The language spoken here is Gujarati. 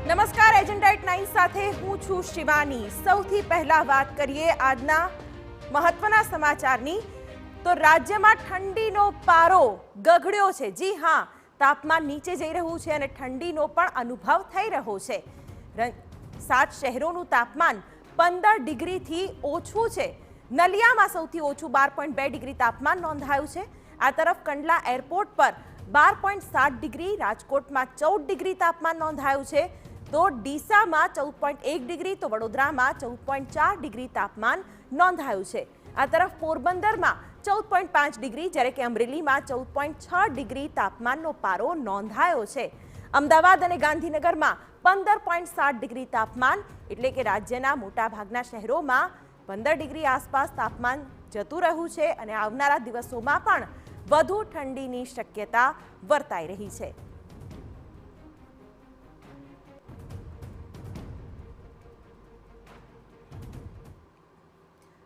નમસ્કાર, એજન્ડા એટ 9 સાથે હું છું શિવાની। સૌથી પહેલા વાત કરીએ આજના મહત્વના સમાચારની, તો રાજ્યમાં ઠંડીનો પારો ગગડ્યો છે। જી હા, તાપમાન નીચે જઈ રહ્યું છે અને ઠંડીનો પણ અનુભવ થઈ રહ્યો છે। 7 શહેરોનું તાપમાન 15 ડિગ્રીથી ઓછું છે। નલિયામાં સૌથી ઓછું 12.2 ડિગ્રી તાપમાન નોંધાયું છે। આ તરફ કંડલા એરપોર્ટ પર 12.7 ડિગ્રી, રાજકોટમાં 14 ડિગ્રી તાપમાન નોંધાયું છે, તો ડીસામાં 14.1 ડિગ્રી, તો વડોદરામાં 14.4 ડિગ્રી તાપમાન નોંધાયું છે। આ તરફ પોરબંદરમાં 14.5 ડિગ્રી, જ્યારે કે અમરેલીમાં 14.6 ડિગ્રી તાપમાનનો પારો નોંધાયો છે। અમદાવાદ અને ગાંધીનગરમાં 15.7 ડિગ્રી તાપમાન, એટલે કે રાજ્યના મોટાભાગના શહેરોમાં 15 ડિગ્રી આસપાસ તાપમાન જતું રહ્યું છે અને આવનારા દિવસોમાં પણ વધુ ઠંડીની શક્યતા વર્તાઈ રહી છે।